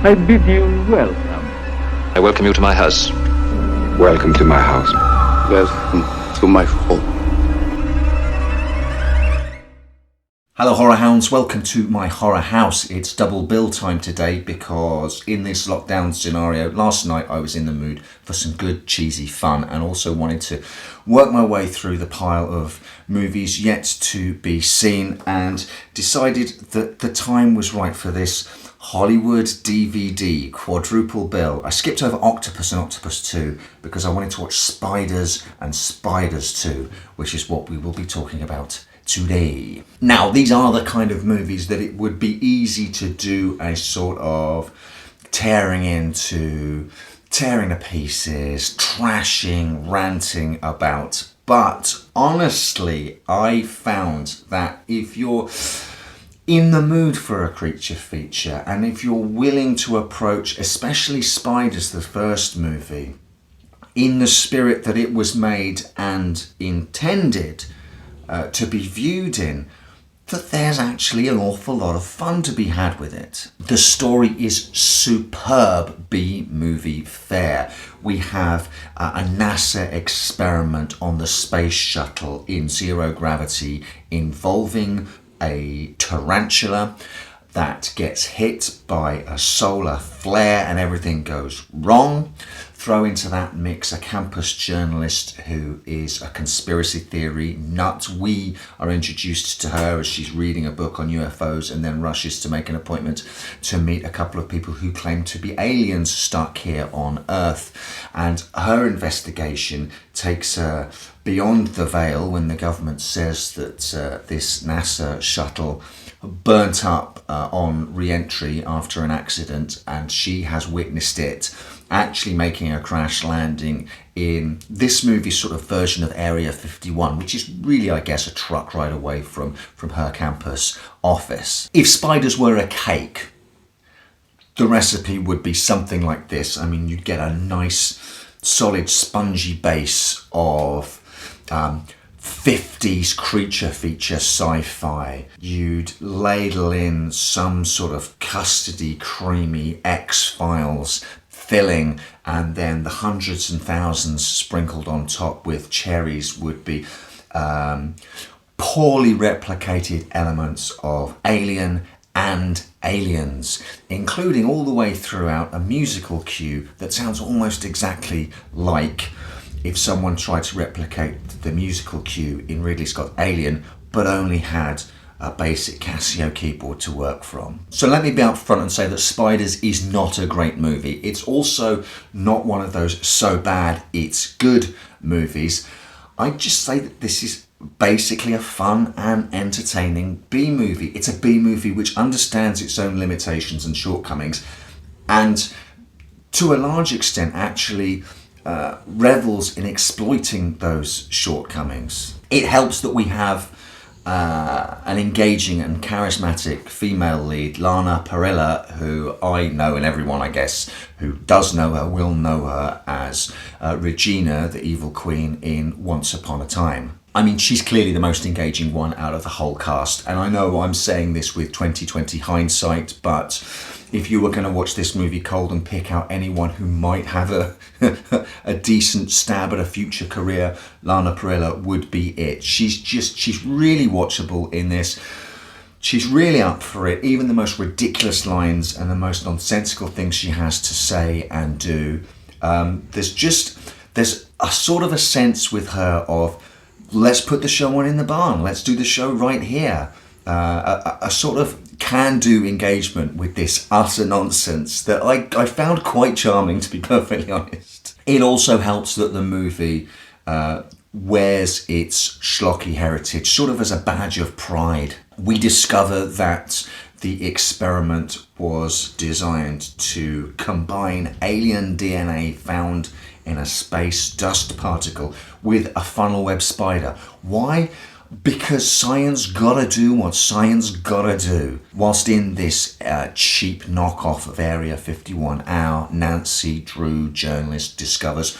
I bid you welcome. I welcome you to my house. Welcome to my house. Welcome to my home. Hello horror hounds, welcome to my horror house. It's double bill time today because in this lockdown scenario, last night I was in the mood for some good cheesy fun and also wanted to work my way through the pile of movies yet to be seen and decided that the time was right for this Hollywood DVD quadruple bill. I skipped over Octopus and Octopus 2 because I wanted to watch Spiders and Spiders 2, which is what we will be talking about today. Now, these are the kind of movies that it would be easy to do a sort of tearing to pieces, trashing, ranting about. But honestly, I found that if you're in the mood for a creature feature and if you're willing to approach, especially Spiders, the first movie, in the spirit that it was made and intended to be viewed in, that there's actually an awful lot of fun to be had with it. The story is superb B-movie fare. We have a NASA experiment on the space shuttle in zero gravity involving a tarantula that gets hit by a solar flare and everything goes wrong. Throw into that mix a campus journalist who is a conspiracy theory nut. We are introduced to her as she's reading a book on UFOs and then rushes to make an appointment to meet a couple of people who claim to be aliens stuck here on Earth. And her investigation takes her beyond the veil when the government says that this NASA shuttle burnt up on re-entry after an accident, and she has witnessed it actually making a crash landing in this movie's sort of version of Area 51, which is really, I guess, a truck ride away from her campus office. If Spiders were a cake, the recipe would be something like this. I mean, you'd get a nice, solid, spongy base of 50s creature feature sci-fi. You'd ladle in some sort of custody creamy X-Files filling, and then the hundreds and thousands sprinkled on top with cherries would be poorly replicated elements of Alien and Aliens, including all the way throughout a musical cue that sounds almost exactly like if someone tried to replicate the musical cue in Ridley Scott's Alien, but only had a basic Casio keyboard to work from. So let me be up front and say that Spiders is not a great movie. It's also not one of those so bad it's good movies. I'd just say that this is basically a fun and entertaining B-movie. It's a B-movie which understands its own limitations and shortcomings, and to a large extent actually revels in exploiting those shortcomings. It helps that we have an engaging and charismatic female lead, Lana Parrilla, who I know, and everyone I guess who does know her will know her as Regina, the evil queen in Once Upon a Time. I mean, she's clearly the most engaging one out of the whole cast, and I know I'm saying this with 2020 hindsight, but if you were going to watch this movie cold and pick out anyone who might have a decent stab at a future career, Lana Parrilla would be it. She's really watchable in this. She's really up for it. Even the most ridiculous lines and the most nonsensical things she has to say and do. There's a sort of a sense with her of, let's put the show on in the barn. Let's do the show right here. A sort of can-do engagement with this utter nonsense that I found quite charming, to be perfectly honest. It also helps that the movie wears its schlocky heritage sort of as a badge of pride. We discover that the experiment was designed to combine alien DNA found in a space dust particle with a funnel web spider. Why? Because science gotta do what science gotta do. Whilst in this cheap knockoff of Area 51, our Nancy Drew journalist discovers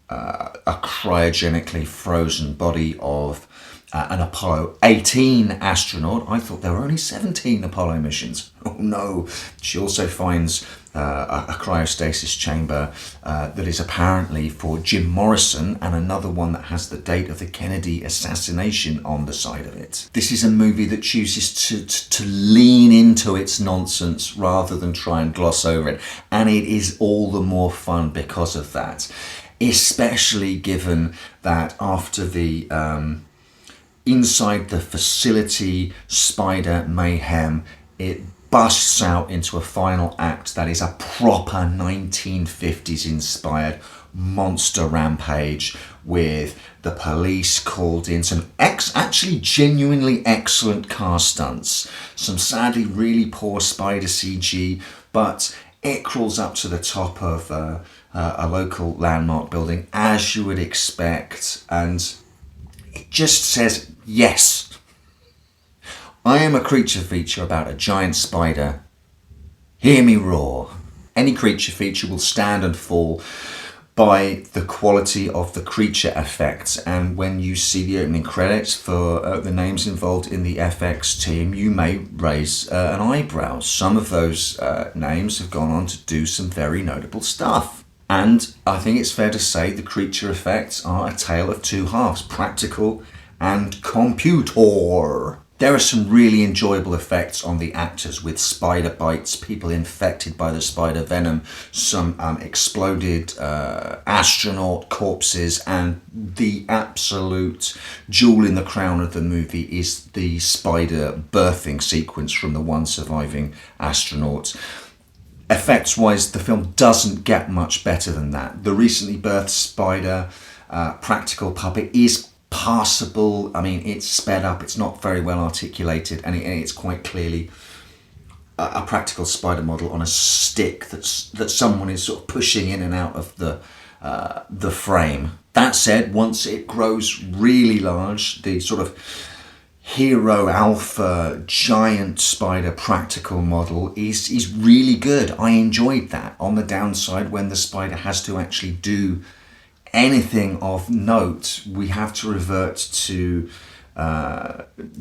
a cryogenically frozen body of an Apollo 18 astronaut. I thought there were only 17 Apollo missions. Oh no. She also finds a cryostasis chamber that is apparently for Jim Morrison, and another one that has the date of the Kennedy assassination on the side of it. This is a movie that chooses to lean into its nonsense rather than try and gloss over it, and it is all the more fun because of that, especially given that after the inside the facility spider mayhem, it busts out into a final act that is a proper 1950s inspired monster rampage with the police called in, some actually genuinely excellent car stunts, some sadly really poor spider CG, but it crawls up to the top of a local landmark building as you would expect, and it just says, yes, I am a creature feature about a giant spider. Hear me roar. Any creature feature will stand and fall by the quality of the creature effects, and when you see the opening credits for the names involved in the FX team, you may raise an eyebrow. Some of those names have gone on to do some very notable stuff. And I think it's fair to say the creature effects are a tale of two halves, practical and computer. There are some really enjoyable effects on the actors with spider bites, people infected by the spider venom, some exploded astronaut corpses, and the absolute jewel in the crown of the movie is the spider birthing sequence from the one surviving astronaut. Effects-wise, the film doesn't get much better than that. The recently birthed spider practical puppet is passable. I mean, it's sped up, it's not very well articulated, and it's quite clearly a practical spider model on a stick that someone is sort of pushing in and out of the frame. That said, once it grows really large, the sort of hero alpha giant spider practical model is really good. I enjoyed that. On the downside, when the spider has to actually do anything of note, we have to revert to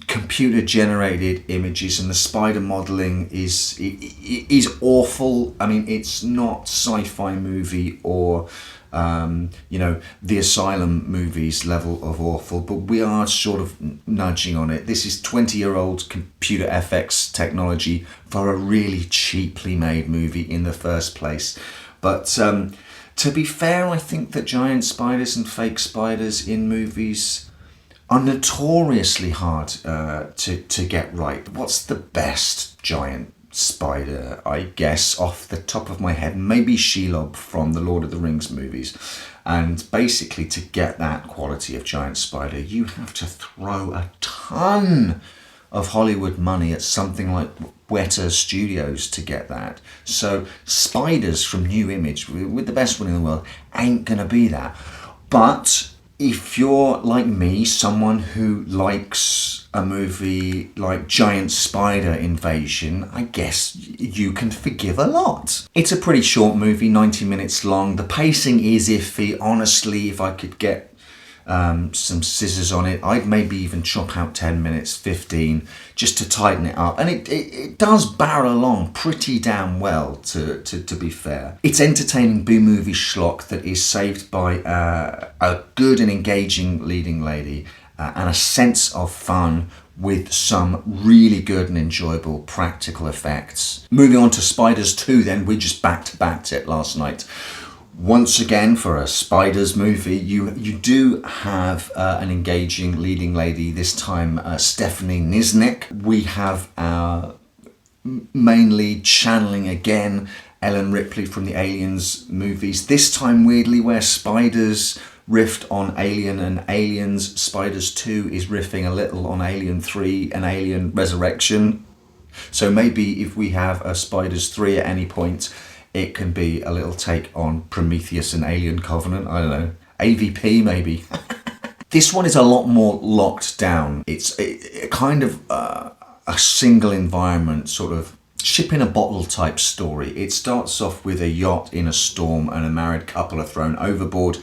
computer generated images, and the spider modeling is awful. I mean, it's not sci-fi movie or the Asylum movies level of awful, but we are sort of nudging on it. This is 20-year-old computer FX technology for a really cheaply made movie in the first place. But to be fair, I think that giant spiders and fake spiders in movies are notoriously hard to get right. What's the best giant spider? I guess off the top of my head, maybe Shelob from the Lord of the Rings movies. And basically, to get that quality of giant spider, you have to throw a ton of Hollywood money at something like Weta Studios to get that. So spiders from New Image, with the best one in the world, ain't gonna be that. But if you're like me, someone who likes a movie like Giant Spider Invasion, I guess you can forgive a lot. It's a pretty short movie, 90 minutes long. The pacing is iffy. Honestly, if I could get some scissors on it, I'd maybe even chop out 10 minutes, 15, just to tighten it up. And it does barrel along pretty damn well, to be fair. It's entertaining B-movie schlock that is saved by a good and engaging leading lady and a sense of fun with some really good and enjoyable practical effects. Moving on to Spiders 2 then, we just back-to-backed it last night. Once again, for a Spiders movie, you do have an engaging leading lady, this time Stephanie Nisnik. We have our main lead channeling again Ellen Ripley from the Aliens movies, this time weirdly where Spiders riffed on Alien and Aliens. Spiders 2 is riffing a little on Alien 3 and Alien Resurrection. So maybe if we have a Spiders 3 at any point, it can be a little take on Prometheus and Alien Covenant. I don't know. AVP maybe. This one is a lot more locked down. It's kind of a single environment, sort of ship in a bottle type story. It starts off with a yacht in a storm and a married couple are thrown overboard.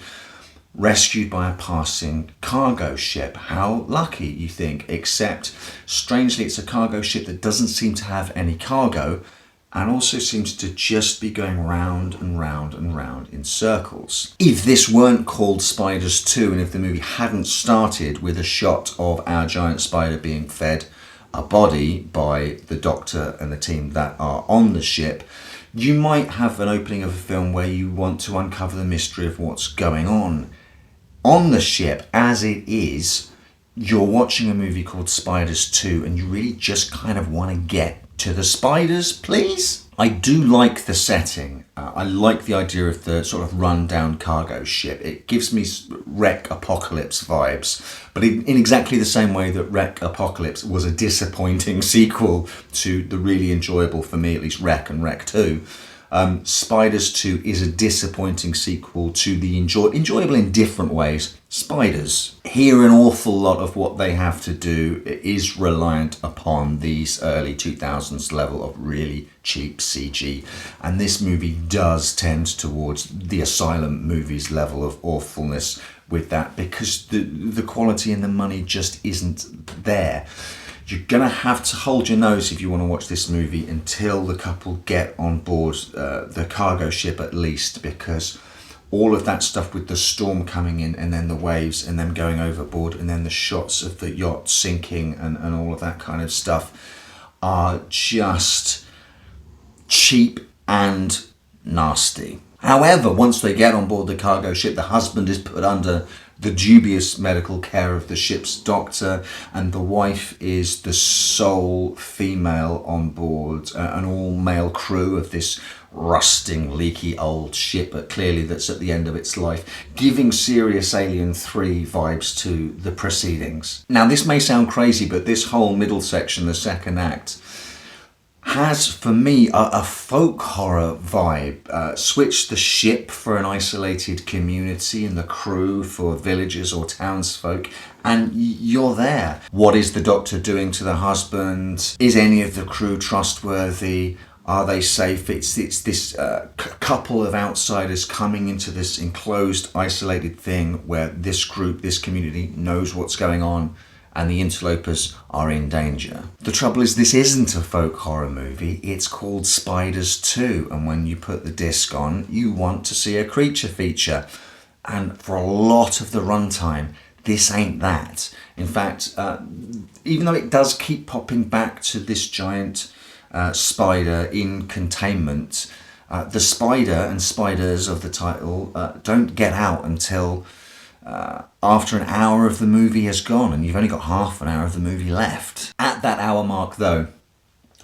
rescued by a passing cargo ship. How lucky, you think, except strangely it's a cargo ship that doesn't seem to have any cargo and also seems to just be going round and round and round in circles. If this weren't called Spiders 2 and if the movie hadn't started with a shot of our giant spider being fed a body by the doctor and the team that are on the ship, you might have an opening of a film where you want to uncover the mystery of what's going on the ship. As it is, you're watching a movie called Spiders 2 and you really just kind of want to get to the spiders, please. I do like the setting. I like the idea of the sort of run-down cargo ship. It gives me Wreck Apocalypse vibes, but in exactly the same way that Wreck Apocalypse was a disappointing sequel to the really enjoyable, for me at least, Wreck and Wreck 2. Spiders 2 is a disappointing sequel to the enjoyable in different ways Spiders. Here an awful lot of what they have to do is reliant upon these early 2000s level of really cheap CG, and this movie does tend towards the Asylum movies level of awfulness with that, because the quality and the money just isn't there. You're going to have to hold your nose if you want to watch this movie until the couple get on board the cargo ship at least, because all of that stuff with the storm coming in and then the waves and them going overboard and then the shots of the yacht sinking and all of that kind of stuff are just cheap and nasty. However, once they get on board the cargo ship, the husband is put under the dubious medical care of the ship's doctor, and the wife is the sole female on board, an all-male crew of this rusting, leaky old ship, but clearly that's at the end of its life, giving serious Alien 3 vibes to the proceedings. Now, this may sound crazy, but this whole middle section, the second act, has, for me, a folk horror vibe. Switch the ship for an isolated community and the crew for villagers or townsfolk, and you're there. What is the doctor doing to the husband? Is any of the crew trustworthy? Are they safe? It's this couple of outsiders coming into this enclosed, isolated thing where this group, this community knows what's going on, and the interlopers are in danger. The trouble is, this isn't a folk horror movie. It's called Spiders 2, and when you put the disc on, you want to see a creature feature. And for a lot of the runtime, this ain't that. In fact, even though it does keep popping back to this giant spider in containment, the spider and spiders of the title don't get out until after an hour of the movie has gone, and you've only got half an hour of the movie left. At that hour mark, though,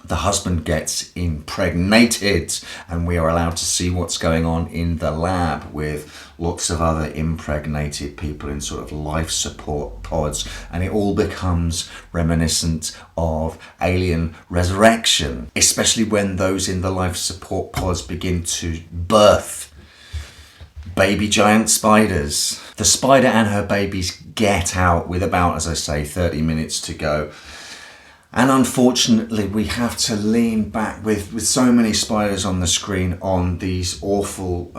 the husband gets impregnated, and we are allowed to see what's going on in the lab with lots of other impregnated people in sort of life support pods, and it all becomes reminiscent of Alien Resurrection, especially when those in the life support pods begin to birth baby giant spiders. The spider and her babies get out with about, as I say, 30 minutes to go. And unfortunately, we have to lean back with so many spiders on the screen on these awful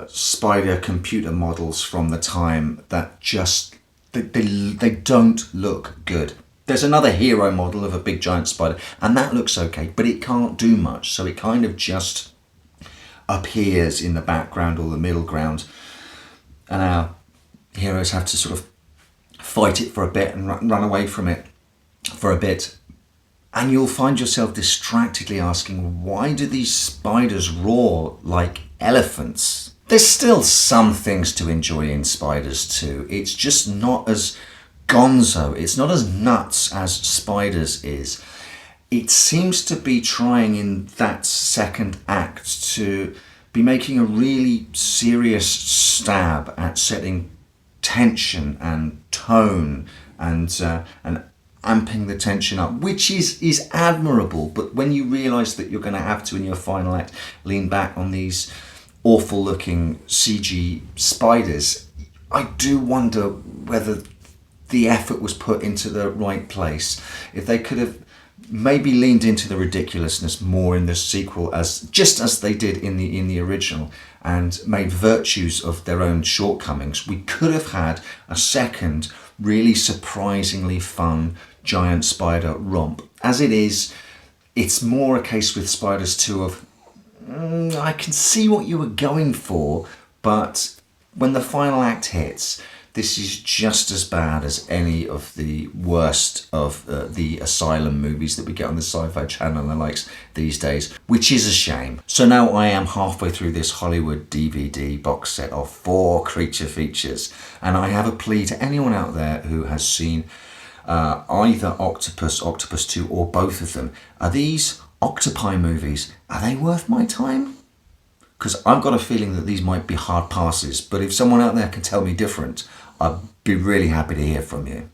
spider computer models from the time that just, they don't look good. There's another hero model of a big giant spider, and that looks okay, but it can't do much. So it kind of just appears in the background or the middle ground, and our heroes have to sort of fight it for a bit and run away from it for a bit. And you'll find yourself distractedly asking, why do these spiders roar like elephants? There's still some things to enjoy in Spiders 2. It's just not as gonzo. It's not as nuts as Spiders is. It seems to be trying in that second act to be making a really serious stab at setting tension and tone and amping the tension up, which is admirable. But when you realise that you're going to have to, in your final act, lean back on these awful looking CG spiders, I do wonder whether the effort was put into the right place. If they could have maybe leaned into the ridiculousness more in the sequel, as just as they did in the original, and made virtues of their own shortcomings, we could have had a second really surprisingly fun giant spider romp. As it is, it's more a case with Spiders 2 of I can see what you were going for, but when the final act hits, this is just as bad as any of the worst of the Asylum movies that we get on the Sci-Fi Channel and the likes these days, which is a shame. So now I am halfway through this Hollywood DVD box set of 4 creature features, and I have a plea to anyone out there who has seen either Octopus 2, or both of them. Are these octopi movies, are they worth my time? Because I've got a feeling that these might be hard passes, but if someone out there can tell me different, I'd be really happy to hear from you.